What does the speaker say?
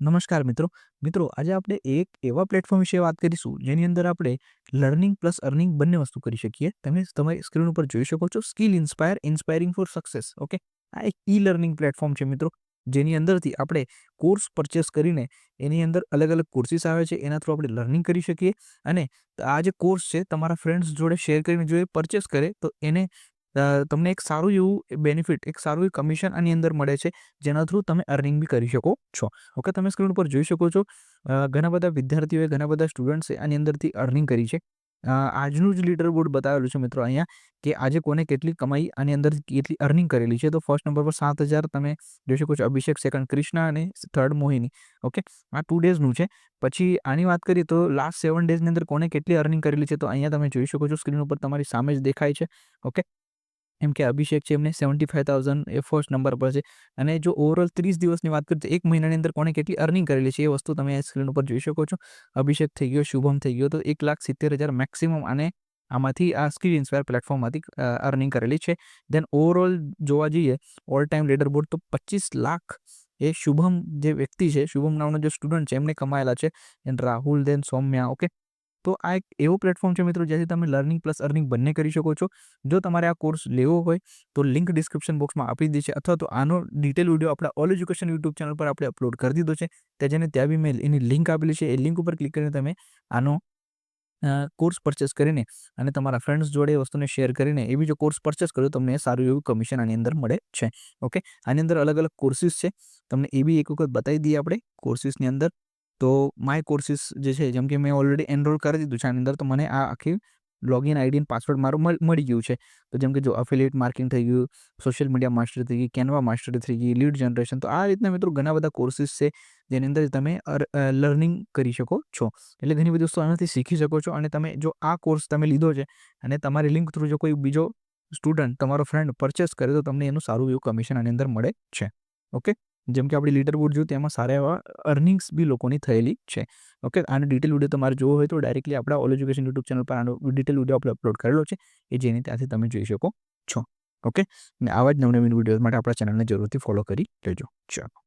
નમસ્કાર મિત્રો. મિત્રો આજે આપણે એક એવા પ્લેટફોર્મ વિશે વાત કરીશું જેની અંદર આપણે લર્નિંગ પ્લસ અર્નિંગ બંને વસ્તુ કરી શકીએ. તમે તમારી સ્ક્રીન ઉપર જોઈ શકો છો skill inspiring four success. Okay, આ એક ઈ લર્નિંગ પ્લેટફોર્મ છે મિત્રો, જેની અંદરથી આપણે કોર્સ પરચેસ કરીને એની અંદર અલગ અલગ કોર્સીસ આવે છે, એના થ્રુ આપણે લર્નિંગ કરી શકીએ. અને આ જે કોર્સ છે તમારા ફ્રેન્ડ્સ જોડે શેર કરીને જો એ પરચેસ કરે તો એને તમને એક સારું એવું બેનિફિટ, એક સારું એવું કમિશન આની અંદર મળે છે, જેના થ્રુ તમે અર્નિંગ બી કરી શકો છો. ઓકે, તમે સ્ક્રીન ઉપર જોઈ શકો છો ઘણા બધા વિદ્યાર્થીઓએ, ઘણા બધા સ્ટુડન્ટ્સે આની અંદરથી અર્નિંગ કરી છે. આજનું જ લીડર બોર્ડ બતાવેલું છે મિત્રો અહીંયા, કે આજે કોને કેટલી કમાઈ આની અંદર કેટલી અર્નિંગ કરેલી છે. તો ફર્સ્ટ નંબર પર 7,000 તમે જોઈ શકો છો અભિષેક, સેકન્ડ કૃષ્ણા અને થર્ડ મોહિની. ઓકે, આ 2 ડેઝનું છે. પછી આની વાત કરીએ તો લાસ્ટ 7 ડેઝની અંદર કોને કેટલી અર્નિંગ કરેલી છે, તો અહીંયા તમે જોઈ શકો છો સ્ક્રીન ઉપર તમારી સામે જ દેખાય છે. ઓકે, એમ કે અભિષેક છે, એમને 75,000 એ ફર્સ્ટ નંબર પર છે. અને જો ઓવરઓલ 30 દિવસની વાત કરીએ તો એક મહિનાની અંદર કોને કેટલી અર્નિંગ કરેલી છે એ વસ્તુ તમે સ્ક્રીન ઉપર જોઈ શકો છો. અભિષેક થઈ ગયો, શુભમ થઈ ગયો, તો 1,70,000 મેક્સિમમ અને આમાંથી આ સ્કિલ ઇન્સ્પાયર પ્લેટફોર્મમાંથી અર્નિંગ કરેલી છે. દેન ઓવરઓલ જોવા જઈએ ઓલ ટાઈમ લીડર બોર્ડ તો 25 લાખ એ શુભમ જે વ્યક્તિ છે, શુભમ નામનો જે સ્ટુડન્ટ છે, એમને કમાયેલા છે. And Rahul, then Saumya. Okay, તો આ એક એવો પ્લેટફોર્મ છે મિત્રો, જ્યાંથી તમે લર્નિંગ પ્લસ અર્નિંગ બંને કરી શકો છો. જો તમારે આ કોર્સ લેવો હોય તો લિંક ડિસ્ક્રિપ્શન બોક્સમાં આપી દીધી છે, અથવા તો આનો ડિટેલ વિડીયો આપણા ઓલ એજ્યુકેશન યુટ્યુબ ચેનલ પર આપણે અપલોડ કરી દીધો છે. ત્યાં બી મેં એની લિંક આપેલી છે. એ લિંક ઉપર ક્લિક કરીને તમે આનો કોર્સ પરચેસ કરીને અને તમારા ફ્રેન્ડ્સ જોડે એ વસ્તુને શેર કરીને એ બી જો કોર્સ પરચેસ કરો તમને સારું એવું કમિશન આની અંદર મળે છે. ઓકે, આની અંદર અલગ અલગ કોર્સીસ છે, તમને એ બી એક વખત બતાવી દઈએ આપણે કોર્સીસની અંદર. તો માય કોર્સીસ જે છે, જેમ કે મેં ઓલરેડી એનરોલ કરી દીધું છે આની અંદર, તો મને આ આખી લોગિન આઈડી અને પાસવર્ડ મારું મળી ગયું છે. તો જેમ કે જો અફિલિએટ માર્કેટિંગ થઈ ગયું, સોશિયલ મીડિયા માસ્ટરી થઈ ગઈ, કેનવા માસ્ટરી થઈ ગઈ, લીડ જનરેશન. તો આ રીતના મિત્રો ઘણા બધા કોર્સીસ છે જેની અંદર તમે લર્નિંગ કરી શકો છો. એટલે ઘણી બધી વસ્તુ આનાથી શીખી શકો છો. અને તમે જો આ કોર્સ તમે લીધો છે અને તમારી લિંક થ્રુ જો કોઈ બીજો સ્ટુડન્ટ, તમારો ફ્રેન્ડ પરચેસ કરે તો તમને એનું સારું એવું કમિશન આની અંદર મળે છે. ઓકે, જેમ કે આપણે લીડર બોર્ડ જોયું તેમાં સારા એવા અર્નિંગ્સ બી લોકોની થયેલી છે. ઓકે, આનો ડિટેલ વિડીયો તમારે જોવો હોય તો ડાયરેક્ટલી આપણા ઓલ એજ્યુકેશન યુટ્યુબ ચેનલ પર આનો ડિટેલ વિડીયો આપણે અપલોડ કરેલો છે, એ જેની ત્યાંથી તમે જોઈ શકો છો. ઓકે, અને આવા જ નવનવીન વિડીયો માટે આપણા ચેનલને જરૂરથી ફોલો કરી લેજો. ચાલો.